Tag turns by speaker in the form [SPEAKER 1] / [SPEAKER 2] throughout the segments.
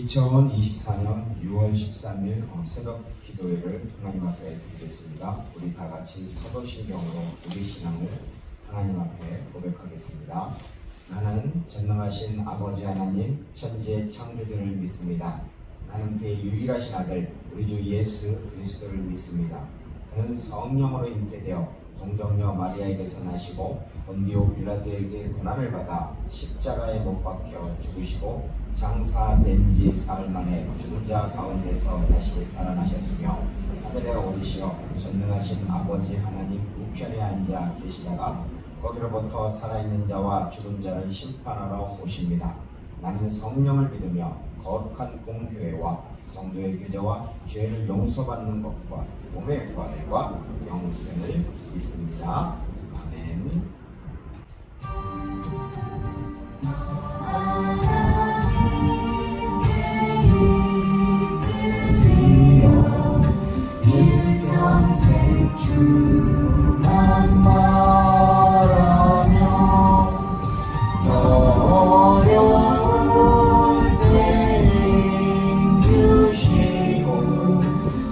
[SPEAKER 1] 2024년 6월 13일 새벽 기도회를 하나님 앞에 드리겠습니다. 우리 다 같이 사도신경으로 우리 신앙을 하나님 앞에 고백하겠습니다. 나는 전능하신 아버지 하나님 천지의 창조주를 믿습니다. 나는 그의 유일하신 아들 우리 주 예수 그리스도를 믿습니다. 그는 성령으로 잉태되어 동정녀 마리아에게서 나시고 본디오 빌라도에게 고난을 받아 십자가에 못 박혀 죽으시고 장사된 지 사흘 만에 죽은 자 가운데서 다시 살아나셨으며 하늘에 오르시어 전능하신 아버지 하나님 우편에 앉아 계시다가 거기로부터 살아있는 자와 죽은 자를 심판하러 오십니다. 나는 성령을 믿으며 거룩한 공교회와 성도의 교제와 죄를 용서받는 것과 몸의 부활과 영생을 믿습니다. 아멘.
[SPEAKER 2] 일평생 주만 말하며 어려울 때 힘주시고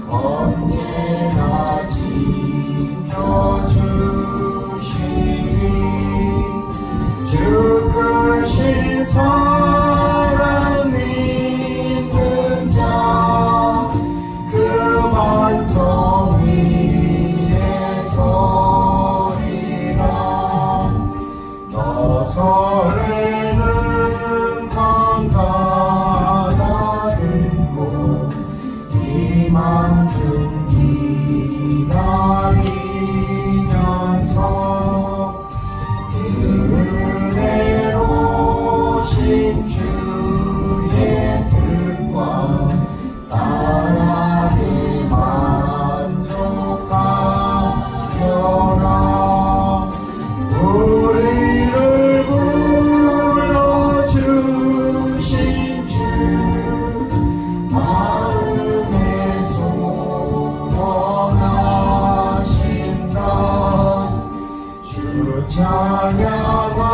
[SPEAKER 2] 언제나 지켜주시니 주 크신 사랑 믿는 자 그 반석 위에 서리라. 더 설레는 강가 다듬고 희망 중 기다리면서 은혜로 신 주의 뜻과 사랑에 만족하여라. 우리를 불러주신 주 마음에 소원하신다. 주 찬양하고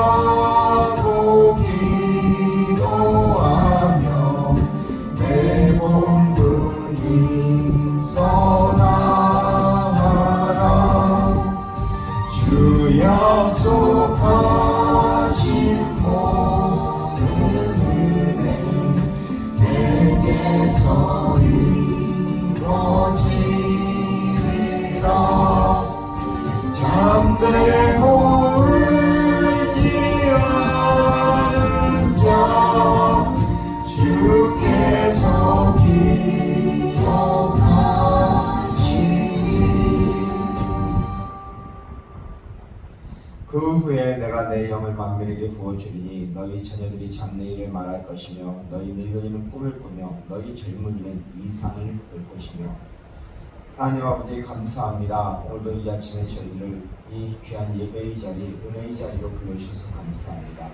[SPEAKER 2] 기도하며 내 몸부림 써나가라. 주 약속하신 모든 은혜 내게서 이루어지리라. 잠들고 의지하는 자 주께서 기억하시니.
[SPEAKER 1] 그 후에 내가 내 영을 만민에게 부어주리니 너희 자녀들이 장래일을 말할 것이며 너희 늙은이는 꿈을 꾸며 너희 젊은이는 이상을 볼 것이며. 하나님 아버지 감사합니다. 오늘도 이 아침에 저희를 이 귀한 예배의 자리, 은혜의 자리로 불러주셔서 감사합니다.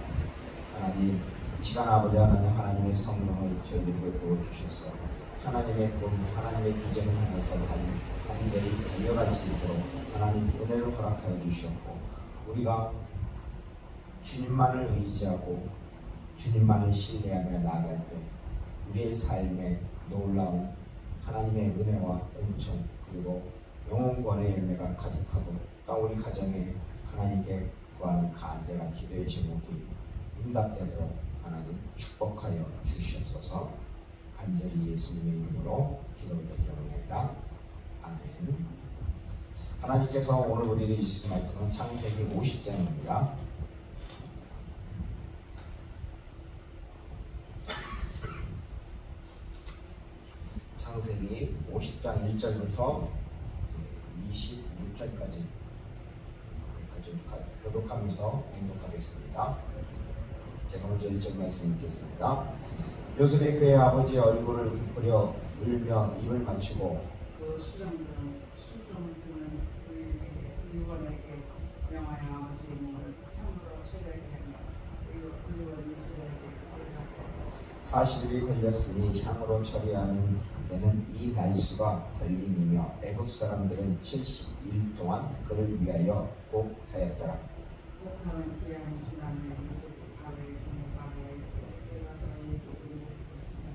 [SPEAKER 1] 하나님, 시간 아버지 하나님의 성령을 저희들에게 부어주셔서 하나님의 꿈, 하나님의 비전을 향해서 간절히 달려갈 수 있도록 하나님 은혜를 허락하여 주셨고, 우리가 주님만을 의지하고 주님만을 신뢰하며 나아갈 때 우리의 삶에 놀라운 하나님의 은혜와 은총 그리고 영혼권의 열매가 가득하고 또 우리 가정에 하나님께 구하는 간절한 기도의 제목이 응답되도록 하나님 축복하여 주시옵소서. 간절히 예수님의 이름으로 기도드리옵나이다. 아멘. 하나님께서 오늘 우리에게 주신 말씀은 창세기 50장입니다. 창세기 50장 1절부터 26절까지 교독하면서 공독하겠습니다. 제가 먼저 1절 말씀 읽겠습니다. 요셉이 그의 아버지의 얼굴을 부풀려 울며 입을 맞추고
[SPEAKER 3] 그 수정들은 그에게 의원에게 명하여 아버지의 몸을 향으로 처리하게 하며 의원 이스라엘에게 보내셨고
[SPEAKER 1] 40일이 걸렸으니 향으로 처리하는 데는 이 날수가 걸림이며 애굽 사람들은 70일 동안 그를 위하여 곡하였더라.
[SPEAKER 3] 곡하는 귀한 신랑의 요셉이 바로의 공의 바로에 내가 너희에게 의복했으며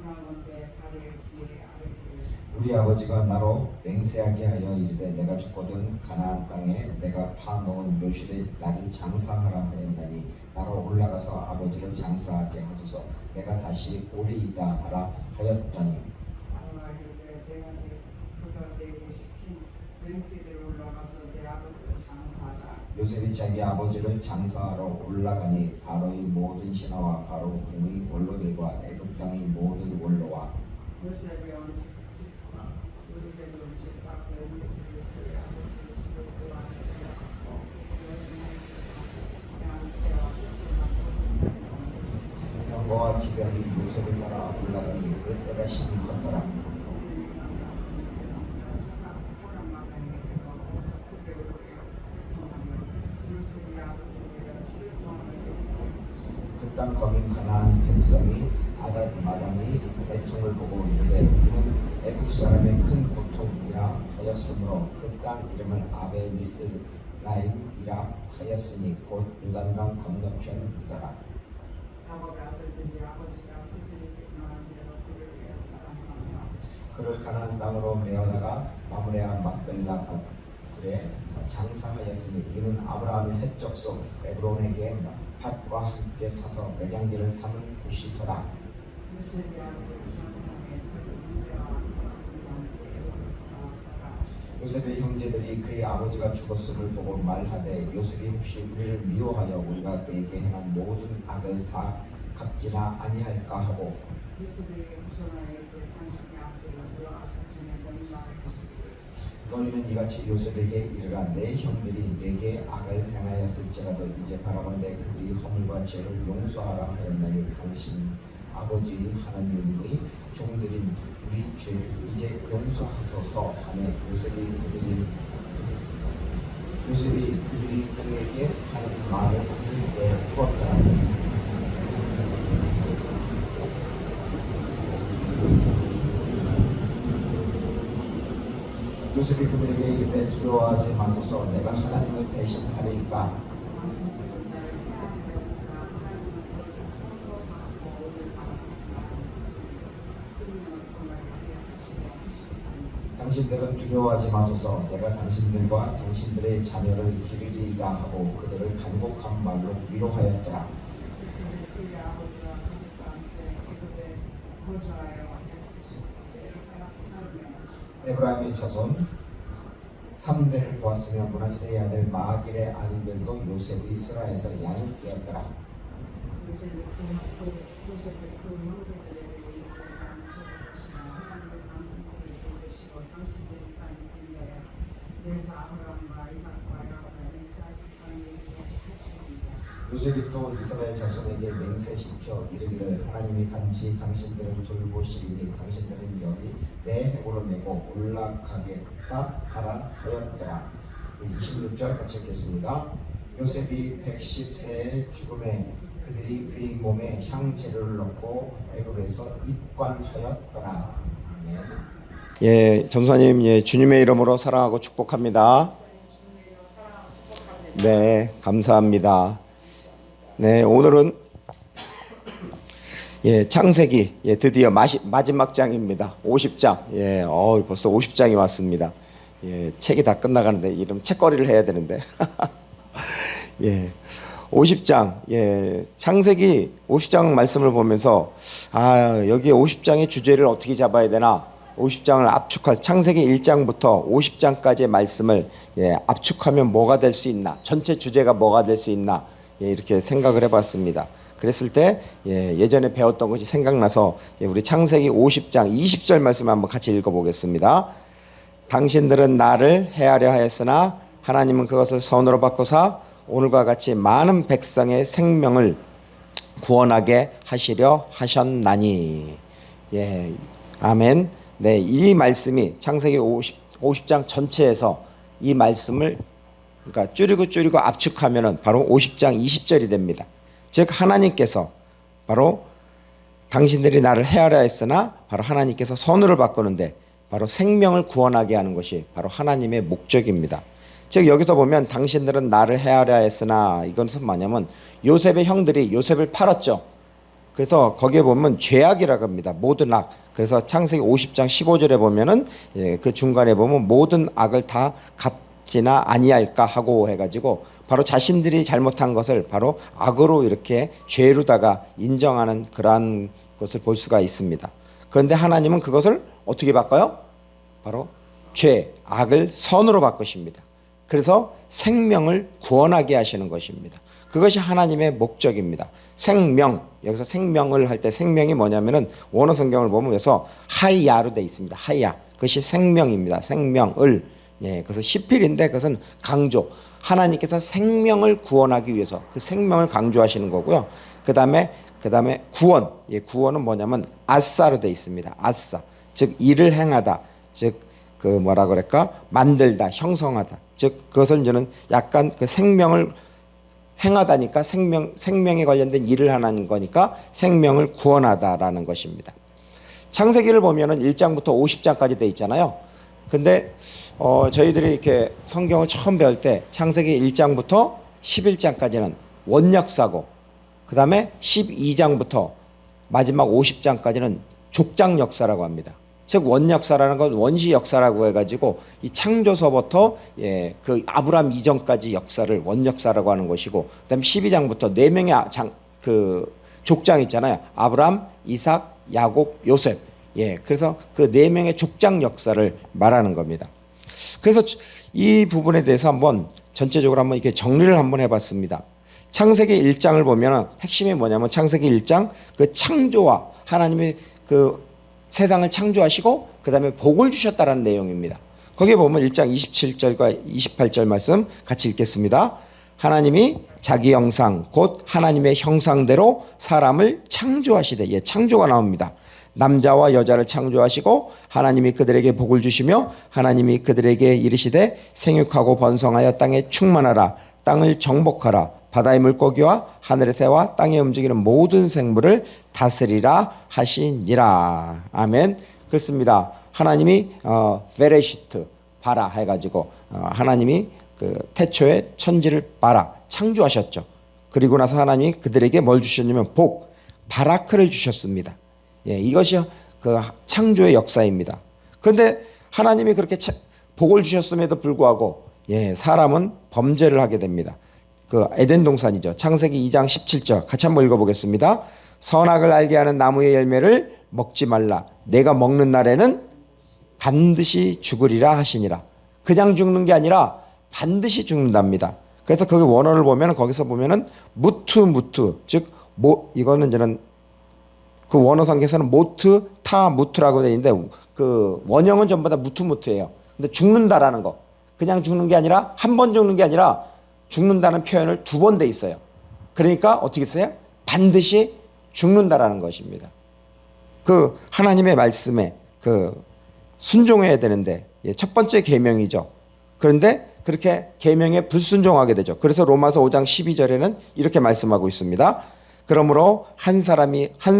[SPEAKER 3] 원하건대 발을 기에 아래를
[SPEAKER 1] 우리 아버지가 나로 맹세하게 하여 이르되 내가 죽거든 가나안 땅에 내가 파놓은 묘실에 나를 장사하라 하였나니 나로 올라가서 아버지를 장사하게 하소서 내가 다시 오리이다 하라 하였더니
[SPEAKER 3] 나와 이르되 그가 내게 시킨 맹세대로 올라가서 내 아버지를 장사하라.
[SPEAKER 1] 요셉이 자기 아버지를 장사하러 올라가니 바로의 모든 신하와 바로 궁의 원로들과 애굽 땅의 모든 원로와
[SPEAKER 3] 요셉이 온 집과 요셉이 온 집과 그의 아버지의 집을 구하고
[SPEAKER 1] 병거와 기병이 요셉을 따라 올라가니 그 때가 심히 컸더라. 그 땅 거민 가나안 백성이 아닷 마당이 애통을 보고 이르되 이는 애굽 사람의 큰 고통이라 하였으므로 그 땅 이름을 아벨 미스라임이라 하였으니 곧 요단강 건너편이더라. 그를 가나안 땅으로 메어다가 마므레아 막벨라 밭에 장사하였으니 이는 아브라함의 헷적 속 에브론에게 밭과 함께 사서 매장지를 삼은 곳이더라. 요셉의 형제들이 그의 아버지가 죽었음을 보고 말하되 요셉이 혹시 우리를 미워하여 우리가 그에게 행한 모든 악을 다 갚지나 아니할까 하고 너희는 이같이 요셉에게 이르라 내 형들이 내게 악을 행하였을지라도 이제 바라건대 그들이 허물과 죄를 용서하라 하였나니 당신 아버지 하나님의 종들인 우리 죄를 이제 용서하소서 하며 요셉이 그들이 그에게 하는 말을 그들에게 풀었더라. 요셉이 그들에게 이르되 두려워하지 마소서 내가 하나님을 대신하리이까. 당신들은 두려워하지 마소서 내가 당신들과 당신들의 자녀를 기르리이다 하고 그들을 간곡한 말로 위로하였더라. 에브라임의 자손 3대를 보았으며 므낫세의 아들 마길의 아들들도 요셉의 스라에서 양육되었더라. 요셉이 또 이스라엘 자손에게 맹세시켜 이르기를 하나님이 반드시 당신들을 돌보시리니 당신들은 여기 내 해골을 메고 올라가겠다 하라 하였더라. 26절 같이 읽겠습니다. 요셉이 110세의 죽음에 그들이 그의 몸에 향재료를 넣고 애굽에서 입관하였더라. 아멘. 예, 전사님, 예, 주님의 이름으로 사랑하고 축복합니다. 네, 감사합니다. 네, 오늘은 예, 창세기 예, 드디어 마지막 장입니다. 50장. 예, 벌써 50장이 왔습니다. 예, 책이 다 끝나가는데 이름 책거리를 해야 되는데. 예. 50장. 예, 창세기 50장 말씀을 보면서 여기 50장의 주제를 어떻게 잡아야 되나? 50장을 압축할 창세기 1장부터 50장까지의 말씀을 예, 압축하면 뭐가 될 수 있나? 전체 주제가 뭐가 될 수 있나? 예, 이렇게 생각을 해봤습니다. 그랬을 때 예전에 배웠던 것이 생각나서 우리 창세기 50장 20절 말씀 한번 같이 읽어보겠습니다. 당신들은 나를 해하려 하였으나 하나님은 그것을 선으로 바꾸사 오늘과 같이 많은 백성의 생명을 구원하게 하시려 하셨나니. 예, 아멘. 네, 이 말씀이 창세기 50장 전체에서 이 말씀을 그러니까 줄이고 압축하면은 바로 50장 20절이 됩니다. 즉 하나님께서 바로 당신들이 나를 헤아려 했으나 바로 하나님께서 선으로 바꾸는데 바로 생명을 구원하게 하는 것이 바로 하나님의 목적입니다. 즉 여기서 보면 당신들은 나를 헤아려 했으나 이것은 뭐냐면 요셉의 형들이 요셉을 팔았죠. 그래서 거기에 보면 죄악이라고 합니다. 모든 악. 그래서 창세기 50장 15절에 보면은 그 중간에 보면 모든 악을 다 갚지나 아니할까 하고 해가지고 바로 자신들이 잘못한 것을 바로 악으로 이렇게 죄로다가 인정하는 그러한 것을 볼 수가 있습니다. 그런데 하나님은 그것을 어떻게 바꿔요? 바로 죄, 악을 선으로 바꾸십니다. 그래서 생명을 구원하게 하시는 것입니다. 그것이 하나님의 목적입니다. 생명, 여기서 생명을 할 때 생명이 뭐냐면은 원어 성경을 보면 여기서 하이야로 되어 있습니다. 하이야, 그것이 생명입니다. 생명을, 그래서 시필인데 그것은 강조. 하나님께서 생명을 구원하기 위해서 그 생명을 강조하시는 거고요. 그 다음에 구원, 구원은 뭐냐면 아싸로 되어 있습니다. 아싸, 즉 일을 행하다, 즉 그 뭐라 그럴까, 만들다, 형성하다. 즉 그것을 이제는 약간 그 생명을 행하다니까 생명에 관련된 일을 하는 거니까 생명을 구원하다라는 것입니다. 창세기를 보면은 1장부터 50장까지 돼 있잖아요. 근데 저희들이 이렇게 성경을 처음 배울 때 창세기 1장부터 11장까지는 원역사고, 그 다음에 12장부터 마지막 50장까지는 족장 역사라고 합니다. 즉 원역사라는 건 원시 역사라고 해가지고 이 창조서부터 그 아브라함 이전까지 역사를 원역사라고 하는 것이고, 그다음에 12장부터 네 명의 그 족장 있잖아요. 아브라함, 이삭, 야곱, 요셉. 그래서 그 네 명의 족장 역사를 말하는 겁니다. 그래서 이 부분에 대해서 한번 전체적으로 한번 이렇게 정리를 한번 해봤습니다. 창세기 1장을 보면 핵심이 뭐냐면 창세기 1장 그 창조와 하나님이 그 세상을 창조하시고 그 다음에 복을 주셨다는 내용입니다. 거기에 보면 1장 27절과 28절 말씀 같이 읽겠습니다. 하나님이 자기 형상 곧 하나님의 형상대로 사람을 창조하시되, 창조가 나옵니다. 남자와 여자를 창조하시고 하나님이 그들에게 복을 주시며 하나님이 그들에게 이르시되 생육하고 번성하여 땅에 충만하라, 땅을 정복하라, 바다의 물고기와 하늘의 새와 땅에 움직이는 모든 생물을 다스리라 하시니라. 아멘. 그렇습니다. 하나님이 베레시트 바라 해가지고 하나님이 그 태초에 천지를 바라 창조하셨죠. 그리고 나서 하나님이 그들에게 뭘 주셨냐면 복, 바라크를 주셨습니다. 이것이 그 창조의 역사입니다. 그런데 하나님이 그렇게 복을 주셨음에도 불구하고 사람은 범죄를 하게 됩니다. 그 에덴 동산이죠. 창세기 2장 17절 같이 한번 읽어보겠습니다. 선악을 알게 하는 나무의 열매를 먹지 말라. 내가 먹는 날에는 반드시 죽으리라 하시니라. 그냥 죽는 게 아니라 반드시 죽는답니다. 그래서 거기 원어를 보면 거기서 보면은 무트 즉 이거는 저는 그 원어 성경에서는 모트 타 무트라고 되어 있는데 그 원형은 전부 다 무트예요. 근데 죽는다라는 거, 그냥 죽는 게 아니라 한 번 죽는 게 아니라 죽는다는 표현을 두 번 돼 있어요. 그러니까 어떻게 써요? 반드시 죽는다라는 것입니다. 그 하나님의 말씀에 그 순종해야 되는데 첫 번째 계명이죠. 그런데 그렇게 계명에 불순종하게 되죠. 그래서 로마서 5장 12절에는 이렇게 말씀하고 있습니다. 그러므로 한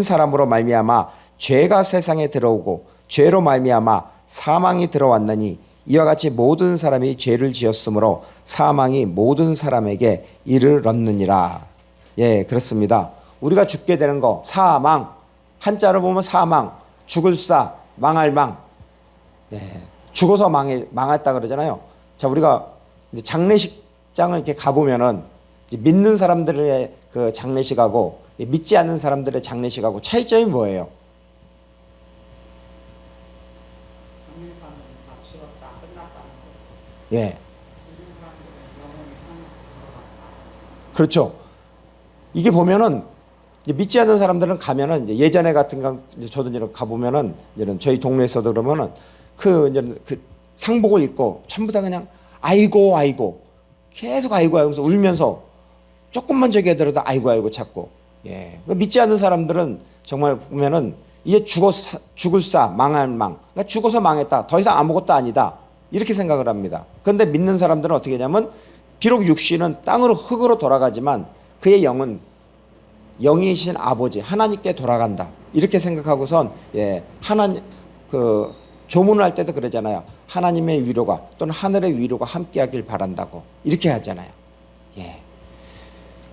[SPEAKER 1] 사람으로 말미암아 죄가 세상에 들어오고 죄로 말미암아 사망이 들어왔나니 이와 같이 모든 사람이 죄를 지었으므로 사망이 모든 사람에게 이르렀느니라. 그렇습니다. 우리가 죽게 되는 거, 사망, 한자로 보면 사망, 죽을 사, 망할 망. 죽어서 망했다 그러잖아요. 자, 우리가 장례식장을 이렇게 가보면은 믿는 사람들의 그 장례식하고 믿지 않는 사람들의 장례식하고 차이점이 뭐예요? 그렇죠. 이게 보면은 믿지 않는 사람들은 가면은 예전에 같은 거 저도 이제 가보면은 이제 저희 동네에서도 그러면은 그 상복을 입고 전부 다 그냥 아이고 계속 아이고 하면서 울면서 조금만 저기 하더라도 아이고 찾고. 믿지 않는 사람들은 정말 보면은 이게 죽을 사 망할 망. 그러니까 죽어서 망했다. 더 이상 아무것도 아니다. 이렇게 생각을 합니다. 그런데 믿는 사람들은 어떻게 하냐면 비록 육신은 땅으로 흙으로 돌아가지만 그의 영은 영이신 아버지 하나님께 돌아간다. 이렇게 생각하고선 하나님 그 조문을 할 때도 그러잖아요. 하나님의 위로가 또는 하늘의 위로가 함께하길 바란다고 이렇게 하잖아요.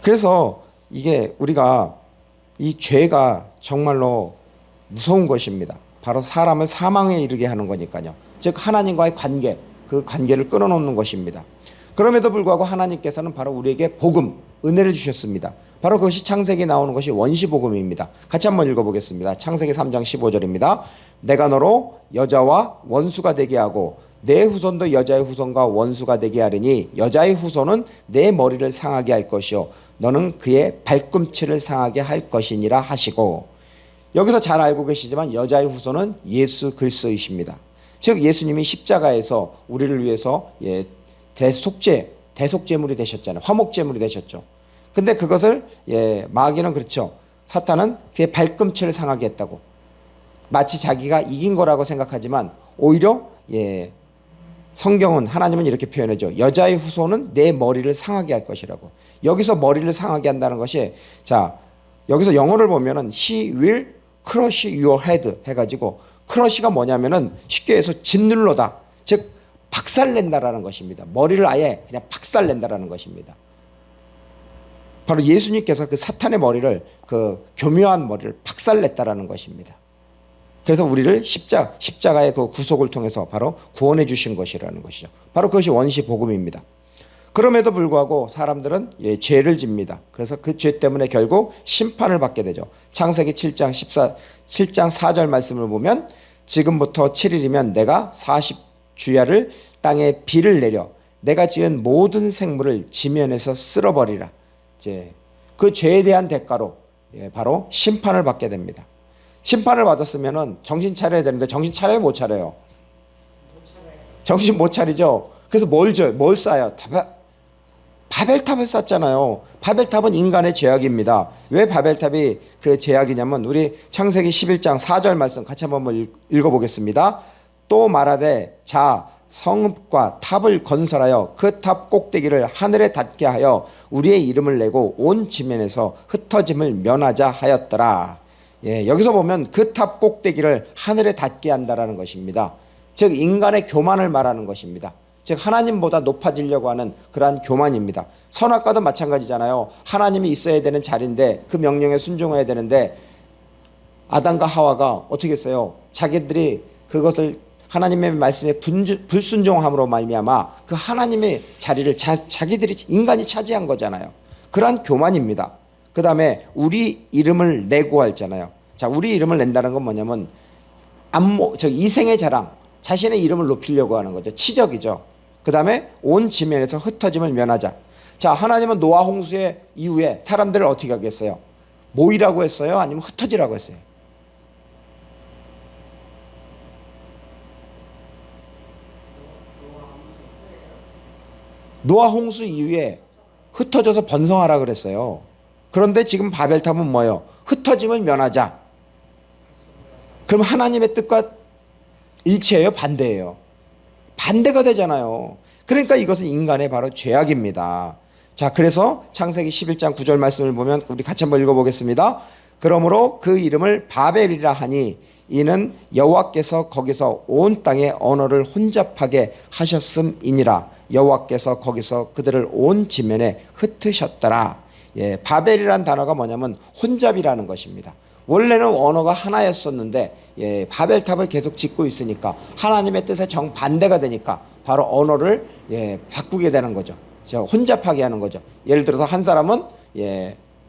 [SPEAKER 1] 그래서 이게 우리가 이 죄가 정말로 무서운 것입니다. 바로 사람을 사망에 이르게 하는 거니까요. 즉 하나님과의 관계, 그 관계를 끊어놓는 것입니다. 그럼에도 불구하고 하나님께서는 바로 우리에게 복음, 은혜를 주셨습니다. 바로 그것이 창세기에 나오는 것이 원시복음입니다. 같이 한번 읽어보겠습니다. 창세기 3장 15절입니다. 내가 너로 여자와 원수가 되게 하고 내 후손도 여자의 후손과 원수가 되게 하리니 여자의 후손은 내 머리를 상하게 할 것이요 너는 그의 발꿈치를 상하게 할 것이니라 하시고, 여기서 잘 알고 계시지만 여자의 후손은 예수 그리스도이십니다. 즉 예수님이 십자가에서 우리를 위해서 대속제물이 되셨잖아요. 화목제물이 되셨죠. 근데 그것을 마귀는 그렇죠. 사탄은 그의 발꿈치를 상하게 했다고. 마치 자기가 이긴 거라고 생각하지만 오히려 성경은 하나님은 이렇게 표현해줘. 여자의 후손은 내 머리를 상하게 할 것이라고. 여기서 머리를 상하게 한다는 것이, 자 여기서 영어를 보면은 He will crush your head 해가지고, 크러쉬가 뭐냐면은 쉽게 해서 짓눌러다, 즉 박살낸다라는 것입니다. 머리를 아예 그냥 박살낸다라는 것입니다. 바로 예수님께서 그 사탄의 머리를, 그 교묘한 머리를 박살냈다라는 것입니다. 그래서 우리를 십자가의 그 구속을 통해서 바로 구원해 주신 것이라는 것이죠. 바로 그것이 원시 복음입니다. 그럼에도 불구하고 사람들은 죄를 집니다. 그래서 그 죄 때문에 결국 심판을 받게 되죠. 창세기 7장 4절 말씀을 보면 지금부터 7일이면 내가 40주야를 땅에 비를 내려 내가 지은 모든 생물을 지면에서 쓸어버리라. 이제 그 죄에 대한 대가로 바로 심판을 받게 됩니다. 심판을 받았으면은 정신 차려야 되는데 정신 차려요, 못 차려요? 정신 못 차리죠. 그래서 뭘 쌓아요? 바벨탑을 쌓잖아요. 바벨탑은 인간의 죄악입니다. 왜 바벨탑이 그 죄악이냐면 우리 창세기 11장 4절 말씀 같이 한번 읽어보겠습니다. 또 말하되 자 성읍과 탑을 건설하여 그 탑 꼭대기를 하늘에 닿게 하여 우리의 이름을 내고 온 지면에서 흩어짐을 면하자 하였더라. 여기서 보면 그 탑 꼭대기를 하늘에 닿게 한다라는 것입니다. 즉 인간의 교만을 말하는 것입니다. 즉 하나님보다 높아지려고 하는 그러한 교만입니다. 선악과도 마찬가지잖아요. 하나님이 있어야 되는 자리인데 그 명령에 순종해야 되는데 아담과 하와가 어떻게 했어요? 자기들이 그것을 하나님의 말씀에 불순종함으로 말미암아 그 하나님의 자리를 자기들이 인간이 차지한 거잖아요. 그러한 교만입니다. 그 다음에 우리 이름을 내고 하잖아요. 자, 우리 이름을 낸다는 건 뭐냐면 이생의 자랑, 자신의 이름을 높이려고 하는 거죠. 치적이죠. 그 다음에 온 지면에서 흩어짐을 면하자. 자, 하나님은 노아 홍수의 이후에 사람들을 어떻게 하겠어요? 모이라고 했어요? 아니면 흩어지라고 했어요? 노아 홍수 이후에 흩어져서 번성하라 그랬어요. 그런데 지금 바벨탑은 뭐예요? 흩어짐을 면하자. 그럼 하나님의 뜻과 일치해요? 반대예요? 반대가 되잖아요. 그러니까 이것은 인간의 바로 죄악입니다. 자, 그래서 창세기 11장 9절 말씀을 보면 우리 같이 한번 읽어보겠습니다. 그러므로 그 이름을 바벨이라 하니 이는 여호와께서 거기서 온 땅의 언어를 혼잡하게 하셨음이니라. 여호와께서 거기서 그들을 온 지면에 흩으셨더라. 바벨이란 단어가 뭐냐면 혼잡이라는 것입니다. 원래는 언어가 하나였었는데 바벨탑을 계속 짓고 있으니까 하나님의 뜻에 정반대가 되니까 바로 언어를 바꾸게 되는 거죠. 혼잡하게 하는 거죠. 예를 들어서 한 사람은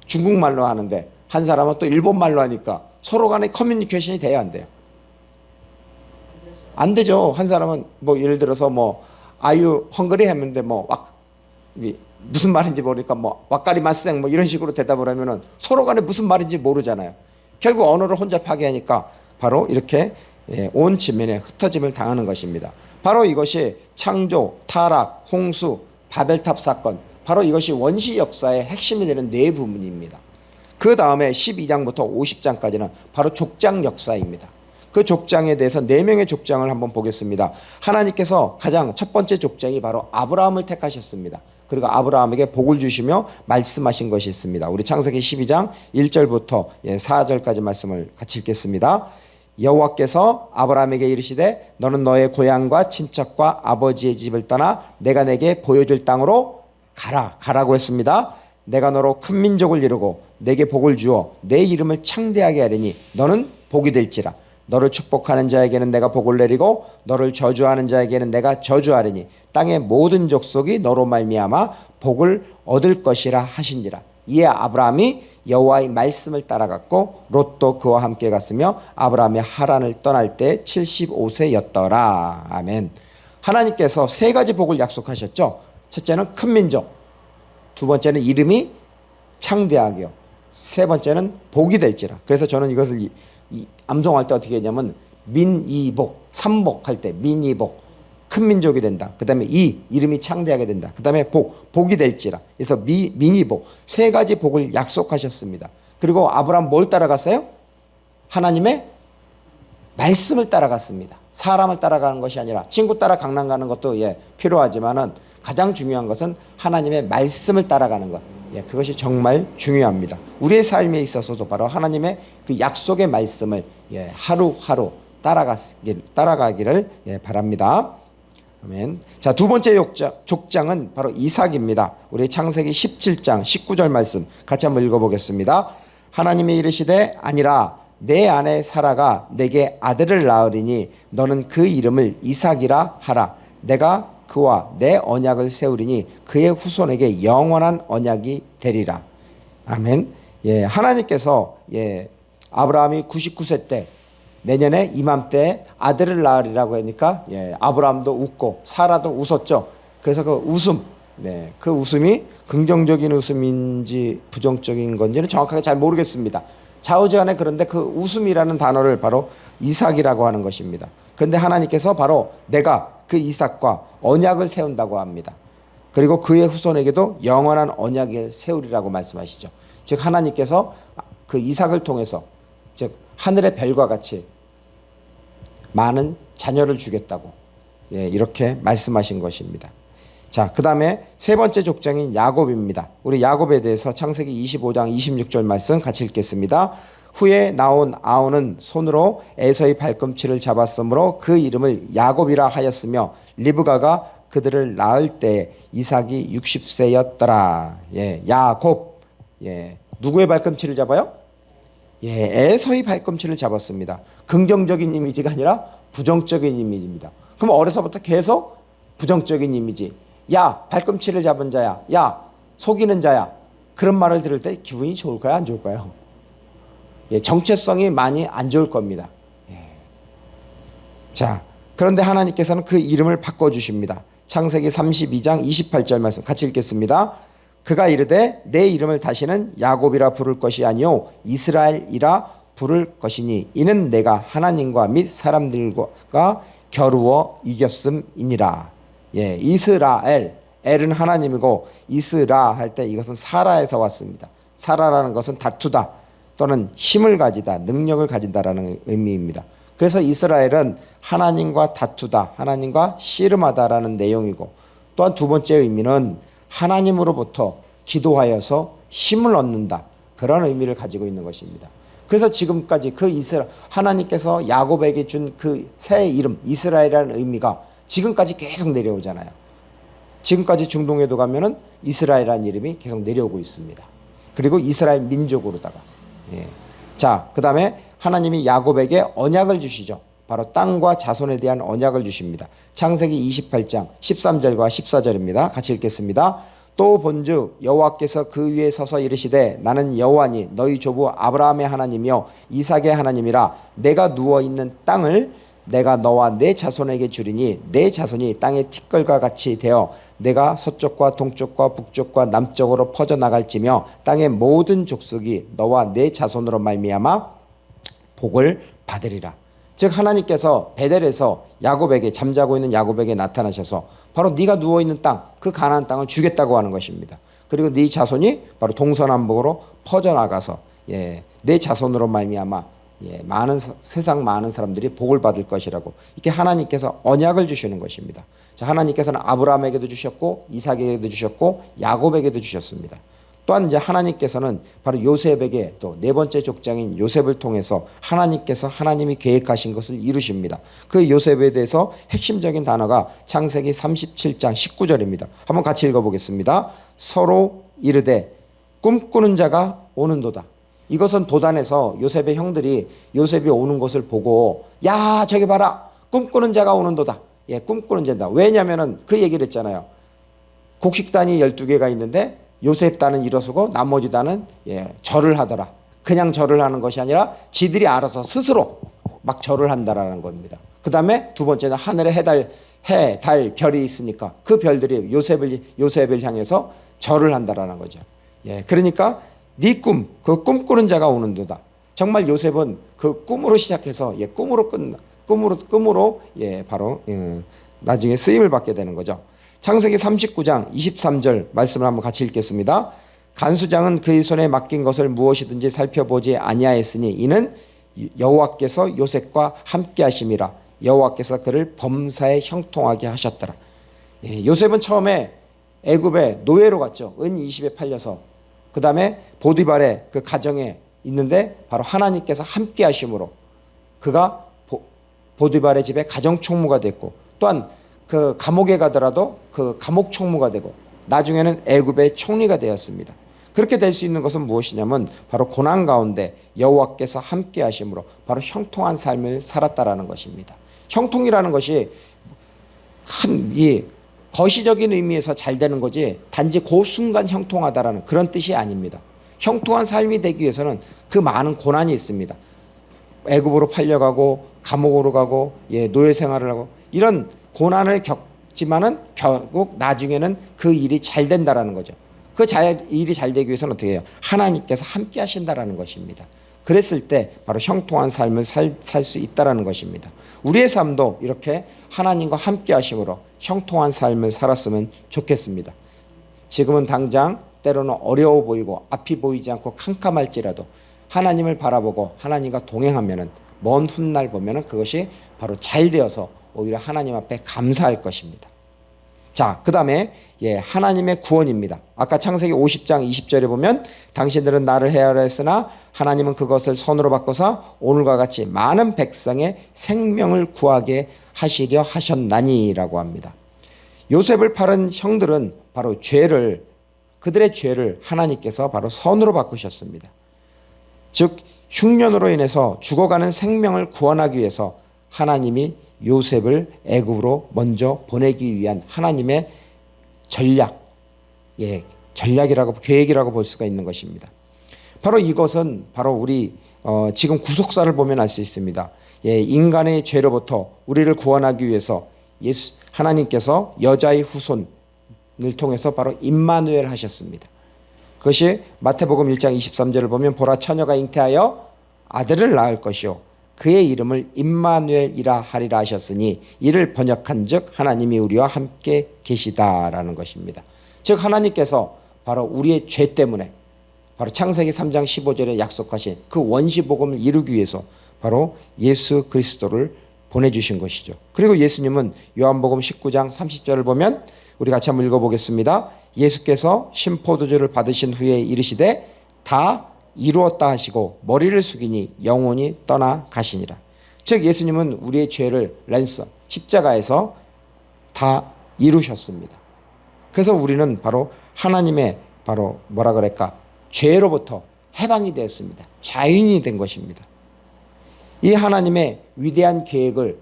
[SPEAKER 1] 중국말로 하는데 한 사람은 또 일본말로 하니까 서로 간에 커뮤니케이션이 돼야 안 돼요? 안 되죠. 한 사람은 뭐 예를 들어서 뭐 아유 헝그리 했는데 뭐 무슨 말인지 모르니까 뭐 왁가리마생 뭐 이런 식으로 대답을 하면은 서로 간에 무슨 말인지 모르잖아요. 결국 언어를 혼잡하게 하니까 바로 이렇게 온 지면에 흩어짐을 당하는 것입니다. 바로 이것이 창조, 타락, 홍수, 바벨탑 사건, 바로 이것이 원시 역사의 핵심이 되는 네 부분입니다. 그 다음에 12장부터 50장까지는 바로 족장 역사입니다. 그 족장에 대해서 4명의 족장을 한번 보겠습니다. 하나님께서 가장 첫 번째 족장이 바로 아브라함을 택하셨습니다. 그리고 아브라함에게 복을 주시며 말씀하신 것이 있습니다. 우리 창세기 12장 1절부터 4절까지 말씀을 같이 읽겠습니다. 여호와께서 아브라함에게 이르시되 너는 너의 고향과 친척과 아버지의 집을 떠나 내가 내게 보여줄 땅으로 가라고 했습니다. 내가 너로 큰 민족을 이루고 내게 복을 주어 내 이름을 창대하게 하리니 너는 복이 될지라. 너를 축복하는 자에게는 내가 복을 내리고 너를 저주하는 자에게는 내가 저주하리니 땅의 모든 족속이 너로 말미암아 복을 얻을 것이라 하신지라. 이에 아브라함이 여호와의 말씀을 따라갔고 롯도 그와 함께 갔으며 아브라함이 하란을 떠날 때 75세였더라. 아멘. 하나님께서 세 가지 복을 약속하셨죠. 첫째는 큰 민족, 두 번째는 이름이 창대하게요, 세 번째는 복이 될지라. 그래서 저는 이것을 암송할 때 어떻게 했냐면 민이복, 삼복할 때 민이복, 큰 민족이 된다. 그 다음에 이름이 창대하게 된다. 그 다음에 복이 될지라. 그래서 민이복, 세 가지 복을 약속하셨습니다. 그리고 아브라함 뭘 따라갔어요? 하나님의 말씀을 따라갔습니다. 사람을 따라가는 것이 아니라 친구 따라 강남 가는 것도 필요하지만은 가장 중요한 것은 하나님의 말씀을 따라가는 것. 그것이 정말 중요합니다. 우리의 삶에 있어서도 바로 하나님의 그 약속의 말씀을 하루하루 따라가기를 바랍니다. 아멘. 자, 두 번째 족장은 바로 이삭입니다. 우리 창세기 17장 19절 말씀 같이 한번 읽어보겠습니다. 하나님이 이르시되 아니라 내 아내 사라가 내게 아들을 낳으리니 너는 그 이름을 이삭이라 하라. 내가 그와 내 언약을 세우리니 그의 후손에게 영원한 언약이 되리라. 아멘. 하나님께서 아브라함이 99세 때 내년에 이맘때 아들을 낳으리라고 하니까 아브라함도 웃고 사라도 웃었죠. 그래서 그 웃음, 그 웃음이 긍정적인 웃음인지 부정적인 건지는 정확하게 잘 모르겠습니다. 좌우지간에 그런데 그 웃음이라는 단어를 바로 이삭이라고 하는 것입니다. 그런데 하나님께서 바로 내가 그 이삭과 언약을 세운다고 합니다. 그리고 그의 후손에게도 영원한 언약을 세우리라고 말씀하시죠. 즉 하나님께서 그 이삭을 통해서 즉 하늘의 별과 같이 많은 자녀를 주겠다고 이렇게 말씀하신 것입니다. 자, 그 다음에 세 번째 족장인 야곱입니다. 우리 야곱에 대해서 창세기 25장 26절 말씀 같이 읽겠습니다. 후에 나온 아우는 손으로 에서의 발꿈치를 잡았으므로 그 이름을 야곱이라 하였으며 리브가가 그들을 낳을 때 이삭이 60세였더라. 야곱. 누구의 발꿈치를 잡아요? 에서의 발꿈치를 잡았습니다. 긍정적인 이미지가 아니라 부정적인 이미지입니다. 그럼 어려서부터 계속 부정적인 이미지. 야, 발꿈치를 잡은 자야. 야, 속이는 자야. 그런 말을 들을 때 기분이 좋을까요? 안 좋을까요? 정체성이 많이 안 좋을 겁니다. 자, 그런데 하나님께서는 그 이름을 바꿔주십니다. 창세기 32장 28절 말씀 같이 읽겠습니다. 그가 이르되 내 이름을 다시는 야곱이라 부를 것이 아니요 이스라엘이라 부를 것이니 이는 내가 하나님과 및 사람들과 겨루어 이겼음이니라. 이스라엘, 엘은 하나님이고 이스라 할 때 이것은 사라에서 왔습니다. 사라라는 것은 다투다 또는 힘을 가지다, 능력을 가진다라는 의미입니다. 그래서 이스라엘은 하나님과 다투다, 하나님과 씨름하다라는 내용이고, 또한 두 번째 의미는 하나님으로부터 기도하여서 힘을 얻는다, 그런 의미를 가지고 있는 것입니다. 그래서 지금까지 그 하나님께서 야곱에게 준 그 새 이름 이스라엘이라는 의미가 지금까지 계속 내려오잖아요. 지금까지 중동에도 가면은 이스라엘이라는 이름이 계속 내려오고 있습니다. 그리고 이스라엘 민족으로다가 자, 그 다음에 하나님이 야곱에게 언약을 주시죠. 바로 땅과 자손에 대한 언약을 주십니다. 창세기 28장 13절과 14절입니다. 같이 읽겠습니다. 또 본즉 여호와께서 그 위에 서서 이르시되 나는 여호와니 너희 조부 아브라함의 하나님이요 이삭의 하나님이라. 내가 누워있는 땅을 내가 너와 내 자손에게 주리니 내 자손이 땅의 티끌과 같이 되어 내가 서쪽과 동쪽과 북쪽과 남쪽으로 퍼져나갈지며 땅의 모든 족속이 너와 내 자손으로 말미암아 복을 받으리라. 즉 하나님께서 베델에서 야곱에게, 잠자고 있는 야곱에게 나타나셔서 바로 네가 누워있는 땅, 그 가나안 땅을 주겠다고 하는 것입니다. 그리고 네 자손이 바로 동서남북으로 퍼져나가서 내 자손으로 말미암아 세상 많은 사람들이 복을 받을 것이라고 이렇게 하나님께서 언약을 주시는 것입니다. 자, 하나님께서는 아브라함에게도 주셨고 이삭에게도 주셨고 야곱에게도 주셨습니다. 또한 이제 하나님께서는 바로 요셉에게 또 네 번째 족장인 요셉을 통해서 하나님이 계획하신 것을 이루십니다. 그 요셉에 대해서 핵심적인 단어가 창세기 37장 19절입니다. 한번 같이 읽어보겠습니다. 서로 이르되
[SPEAKER 4] 꿈꾸는 자가 오는도다. 이것은 도단에서 요셉의 형들이 요셉이 오는 것을 보고 야 저기 봐라 꿈꾸는 자가 오는도다. 예, 꿈꾸는 자다. 왜냐하면 그 얘기를 했잖아요. 곡식단이 12개가 있는데 요셉 단은 일어서고 나머지 단은 절을 하더라. 그냥 절을 하는 것이 아니라 지들이 알아서 스스로 막 절을 한다라는 겁니다. 그 다음에 두 번째는 하늘에 해, 달, 별이 있으니까 그 별들이 요셉을 향해서 절을 한다라는 거죠. 예, 그러니까 네 꿈, 그 꿈꾸는 자가 오는도다. 정말 요셉은 그 꿈으로 시작해서 꿈으로 바로 나중에 쓰임을 받게 되는 거죠. 창세기 39장 23절 말씀을 한번 같이 읽겠습니다. 간수장은 그의 손에 맡긴 것을 무엇이든지 살펴보지 아니하였으니 이는 여호와께서 요셉과 함께 하심이라. 여호와께서 그를 범사에 형통하게 하셨더라. 요셉은 처음에 애굽에 노예로 갔죠. 은 20에 팔려서. 그 다음에 보디발의 그 가정에 있는데 바로 하나님께서 함께 하심으로 그가 보디발의 집에 가정총무가 됐고, 또한 그 감옥에 가더라도 그 감옥 총무가 되고 나중에는 애굽의 총리가 되었습니다. 그렇게 될 수 있는 것은 무엇이냐면 바로 고난 가운데 여호와께서 함께 하심으로 바로 형통한 삶을 살았다라는 것입니다. 형통이라는 것이 큰 이 거시적인 의미에서 잘 되는 거지 단지 그 순간 형통하다라는 그런 뜻이 아닙니다. 형통한 삶이 되기 위해서는 그 많은 고난이 있습니다. 애굽으로 팔려가고 감옥으로 가고 노예 생활을 하고 이런 고난을 겪지만은 결국 나중에는 그 일이 잘 된다라는 거죠. 그 일이 잘 되기 위해서는 어떻게 해요? 하나님께서 함께 하신다라는 것입니다. 그랬을 때 바로 형통한 삶을 살 수 있다라는 것입니다. 우리의 삶도 이렇게 하나님과 함께 하심으로 형통한 삶을 살았으면 좋겠습니다. 지금은 당장 때로는 어려워 보이고 앞이 보이지 않고 캄캄할지라도 하나님을 바라보고 하나님과 동행하면은 먼 훗날 보면은 그것이 바로 잘 되어서 오히려 하나님 앞에 감사할 것입니다. 자, 그 다음에 하나님의 구원입니다. 아까 창세기 50장 20절에 보면 당신들은 나를 헤아려 했으나 하나님은 그것을 선으로 바꿔서 오늘과 같이 많은 백성의 생명을 구하게 하시려 하셨나니라고 합니다. 요셉을 팔은 형들은 바로 그들의 죄를 하나님께서 바로 선으로 바꾸셨습니다. 즉 흉년으로 인해서 죽어가는 생명을 구원하기 위해서 하나님이 요셉을 애굽으로 먼저 보내기 위한 하나님의 전략이라고 계획이라고 볼 수가 있는 것입니다. 바로 이것은 바로 우리 지금 구속사를 보면 알 수 있습니다. 인간의 죄로부터 우리를 구원하기 위해서 하나님께서 여자의 후손을 통해서 바로 임마누엘 하셨습니다. 그것이 마태복음 1장 23절을 보면 보라 처녀가 잉태하여 아들을 낳을 것이요 그의 이름을 임마누엘이라 하리라 하셨으니 이를 번역한즉 하나님이 우리와 함께 계시다라는 것입니다. 즉 하나님께서 바로 우리의 죄 때문에 바로 창세기 3장 15절에 약속하신 그 원시복음을 이루기 위해서 바로 예수 그리스도를 보내주신 것이죠. 그리고 예수님은 요한복음 19장 30절을 보면 우리 같이 한번 읽어보겠습니다. 예수께서 신포도주를 받으신 후에 이르시되 다 이루었다 하시고 머리를 숙이니 영혼이 떠나 가시니라. 즉 예수님은 우리의 죄를 십자가에서 다 이루셨습니다. 그래서 우리는 바로 하나님의 바로 죄로부터 해방이 되었습니다. 자유인이 된 것입니다. 이 하나님의 위대한 계획을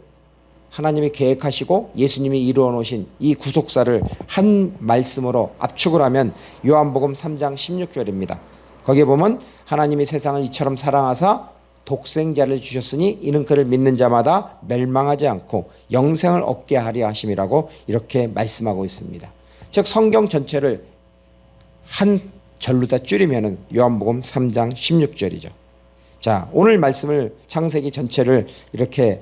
[SPEAKER 4] 하나님이 계획하시고 예수님이 이루어 놓으신 이 구속사를 한 말씀으로 압축을 하면 요한복음 3장 16절입니다. 거기에 보면 하나님이 세상을 이처럼 사랑하사 독생자를 주셨으니 이는 그를 믿는 자마다 멸망하지 않고 영생을 얻게 하려 하심이라고 이렇게 말씀하고 있습니다. 즉 성경 전체를 한 절로 다 줄이면 요한복음 3장 16절이죠. 자, 오늘 말씀을 창세기 전체를 이렇게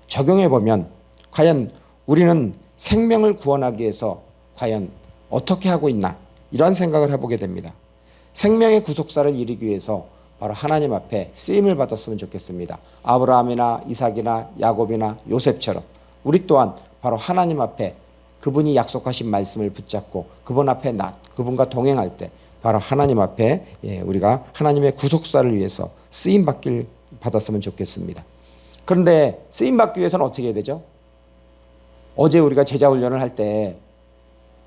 [SPEAKER 4] 적용해 보면 과연 우리는 생명을 구원하기 위해서 과연 어떻게 하고 있나 이런 생각을 해보게 됩니다. 생명의 구속사를 이루기 위해서 바로 하나님 앞에 쓰임을 받았으면 좋겠습니다. 아브라함이나 이삭이나 야곱이나 요셉처럼 우리 또한 바로 하나님 앞에 그분이 약속하신 말씀을 붙잡고 그분 앞에 그분과 동행할 때 바로 하나님 앞에 우리가 하나님의 구속사를 위해서 쓰임 받았으면 좋겠습니다. 그런데 쓰임 받기 위해서는 어떻게 해야 되죠? 어제 우리가 제자 훈련을 할 때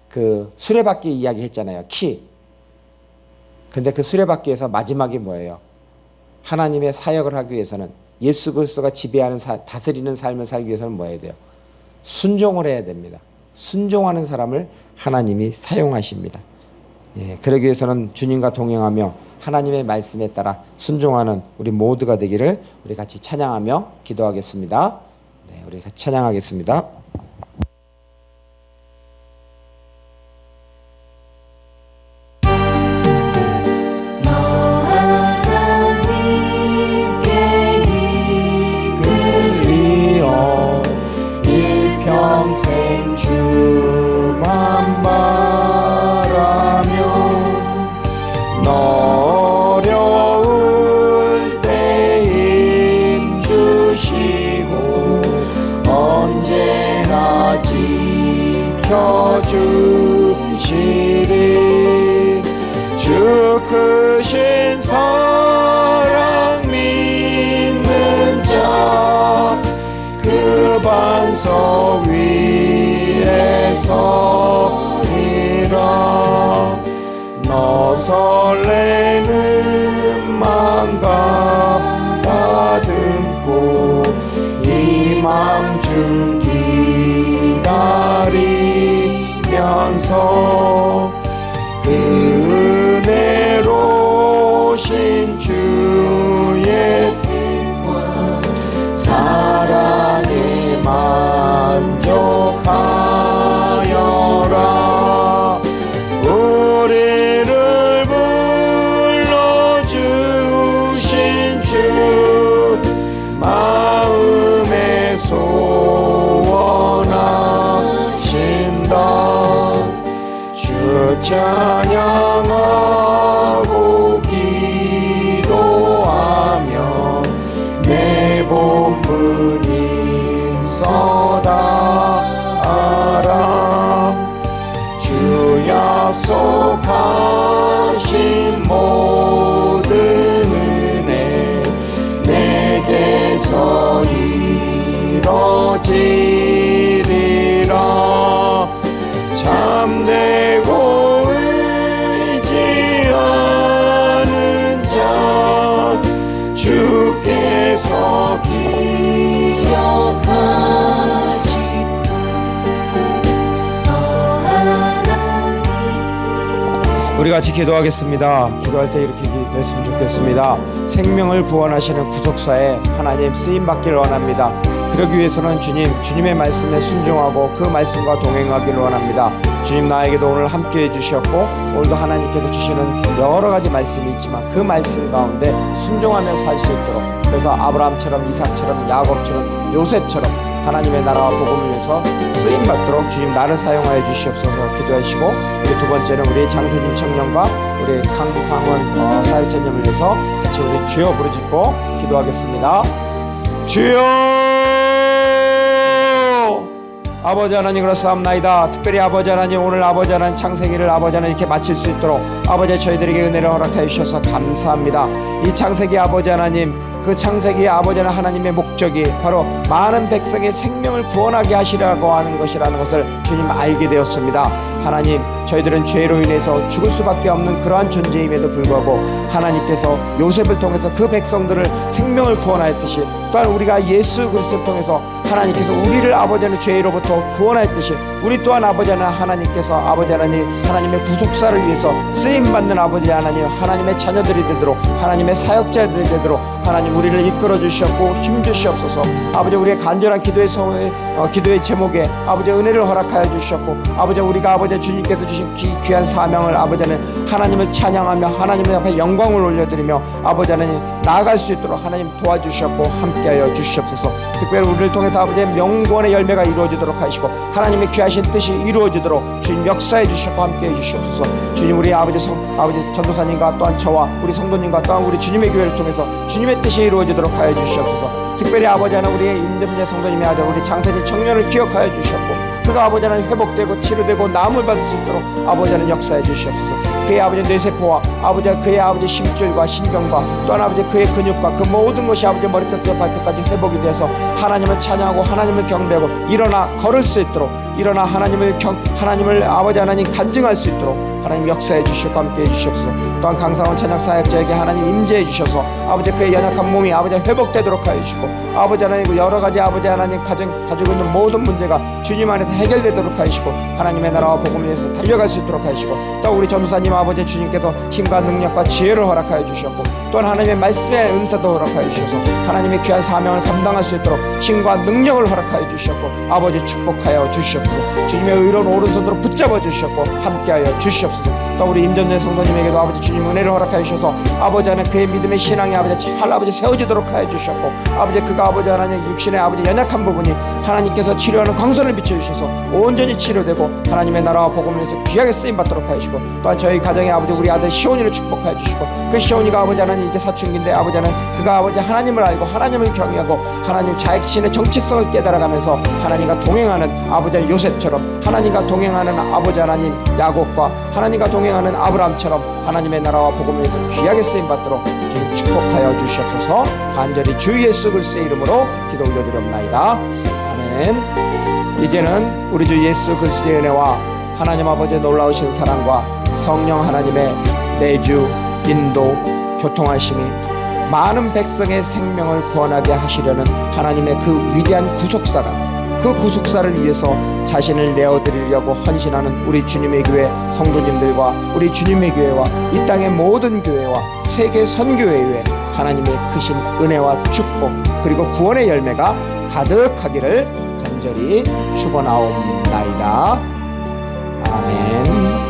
[SPEAKER 4] 그 수레바퀴 이야기 했잖아요. 키. 근데 그 수레바퀴 위해서 마지막이 뭐예요? 하나님의 사역을 하기 위해서는, 예수 그리스도가 지배하는 다스리는 삶을 살기 위해서는 뭐 해야 돼요? 순종을 해야 됩니다. 순종하는 사람을 하나님이 사용하십니다. 예, 그러기 위해서는 주님과 동행하며 하나님의 말씀에 따라 순종하는 우리 모두가 되기를 우리 같이 찬양하며 기도하겠습니다. 네, 우리 같이 찬양하겠습니다.
[SPEAKER 1] 평생 주만 바라며 어려울 때 힘주시고 언제나 지켜주시리. 주 크신 사랑 믿는 자 그 반석 위에 서리라. 너 설레는 맘과 다듬고 희망 중 기다리면서 그 은혜로신 주의 사랑에 만족하여라. 우리를 불러주신 주 마음에 소원하신다. 주 찬양하고 기도하며 내 본분임 써다라. 주 약속하신 모든 은혜 내게서 이뤄지리라. 참되고 의지하는 자 주께서 기억하시.
[SPEAKER 4] 우리 같이 기도하겠습니다. 기도할 때 이렇게 기도했으면 좋겠습니다. 생명을 구원하시는 구속사에 하나님 쓰임받기를 원합니다. 그러기 위해서는 주님의 말씀에 순종하고 그 말씀과 동행하기를 원합니다. 주님 나에게도 오늘 함께 해주셨고 오늘도 하나님께서 주시는 여러 가지 말씀이 있지만 그 말씀 가운데 순종하며 살 수 있도록, 그래서 아브라함처럼 이삭처럼 야곱처럼 요셉처럼 하나님의 나라와 복음을 위해서 쓰임받도록 주님 나를 사용하여 주시옵소서 기도하시고, 우리 두 번째는 우리 장세진 청년과 우리 강상원 사회자님을 위해서 같이 우리 주여 부르짖고 기도하겠습니다. 주여! 아버지 하나님 그렇사옵나이다. 특별히 아버지 하나님 오늘 아버지 하나님 창세기를 아버지 하나님 이렇게 마칠 수 있도록 아버지 저희들에게 은혜를 허락하여 주셔서 감사합니다. 이 창세기 아버지 하나님, 그 창세기의 아버지 하나님의 목적이 바로 많은 백성의 생명을 구원하게 하시려고 하는 것이라는 것을 주님 알게 되었습니다. 하나님 저희들은 죄로 인해서 죽을 수밖에 없는 그러한 존재임에도 불구하고 하나님께서 요셉을 통해서 그 백성들을 생명을 구원하였듯이, 또한 우리가 예수 그리스도를 통해서 하나님께서 우리를 아버지 하나님 죄로부터 구원하였듯이 우리 또한 아버지 하나님께서 아버지 하나님의 구속사를 위해서 쓰임받는 아버지 하나님, 하나님의 자녀들이 되도록, 하나님의 사역자들이 되도록 하나님 우리를 이끌어 주시옵고 힘주시옵소서. 아버지 우리의 간절한 기도의 제목에 아버지 은혜를 허락하여 주시옵고, 아버지 우리가 아버지 주님께서 주신 귀한 사명을 아버지 하나님을 찬양하며 하나님 앞에 영광을 올려드리며 아버지 하나님 나아갈 수 있도록 하나님 도와주시옵고 함께하여 주시옵소서. 특별히 우리를 통해서 아버지의 명구원의 열매가 이루어지도록 하시고 하나님의 귀하신 뜻이 이루어지도록 주님 역사해 주시옵고 함께해 주시옵소서. 주님 우리 아버지 전도사님과 또한 저와 우리 성도님과 또한 우리 주님의 교회를 통해서 주님의 뜻이 이루어지도록 하여 주시옵소서. 특별히 아버지 하나님 우리의 임금제 성도님의 아들 우리 장세진 청년을 기억하여 주시옵고 그가 아버지 하나님 회복되고 치료되고 나음을 받을 수 있도록 아버지 하나님 역사해 주시옵소서. 그의 아버지 뇌세포와 아버지 그의 아버지 심줄과 신경과 또한 아버지 그의 근육과 그 모든 것이 아버지 머리끝에서 발끝까지 회복이 되어서 하나님을 찬양하고 하나님을 경배하고 일어나 걸을 수 있도록, 일어나 하나님을 아버지 하나님 간증할 수 있도록 하나님 역사해 주시고 함께 해 주시옵소서. 또한 강상원 찬양 사역자에게 하나님 임재해 주셔서 아버지 그의 연약한 몸이 아버지 회복되도록 하여 주시고 아버지 하나님 그 여러 가지 아버지 하나님 가지고 있는 모든 문제가 주님 안에서 해결되도록 하시고 하나님의 나라와 복음을 위해서 달려갈 수 있도록 하시고 또 우리 전도사님 아버지 주님께서 힘과 능력과 지혜를 허락하여 주셨고 또한 하나님의 말씀의 은사도 허락하여 주셔서 하나님의 귀한 사명을 감당할 수 있도록 힘과 능력을 허락하여 주셨고 아버지 축복하여 주시옵소서. 주님의 의로운 오른손으로 붙잡아 주셨고 함께하여 주시옵소서. 또 우리 임전재 성도님에게도 아버지 주님 은혜를 허락하여 주셔서 아버지 하나님 그의 믿음의 신앙이 아버지 잘 아버지 세워지도록 하여 주셨고 아버지 그가 아버지 하나님 육신의 아버지 연약한 부분이 하나님께서 치료하는 광선을 비춰주셔서 온전히 치료되고 하나님의 나라와 복음을 위해서 귀하게 쓰임받도록 하여 주시고 또한 저희 가정의 아버지 우리 아들 시온이를 축복하여 주시고 그 시온이가 아버지 하나님 이제 사춘기인데 아버지 하나님 그가 아버지 하나님을 알고 하나님을 경외하고 하나님 자신의 정체성을 깨달아가면서 하나님과 동행하는 아버지 하나님 요셉처럼 하나님과 동행하는 아버지 하나님 야곱과 하나님과 동행하는 아브라함처럼 하나님의 나라와 복음을 위해서 귀하게 쓰임받도록 주님 축복하여 주시옵소서. 간절히 주 예수 그리스도의 이름으로 기도 올려드렸나이다. 아멘. 이제는 우리 주 예수 그리스도의 은혜와 하나님 아버지의 놀라우신 사랑과 성령 하나님의 내주 인도 교통하심이 많은 백성의 생명을 구원하게 하시려는 하나님의 그 위대한 구속사가 그 구속사를 위해서 자신을 내어드리려고 헌신하는 우리 주님의 교회 성도님들과 우리 주님의 교회와 이 땅의 모든 교회와 세계 선교회에 하나님의 크신 은혜와 축복 그리고 구원의 열매가 가득하기를 간절히 축원하옵나이다. 아멘.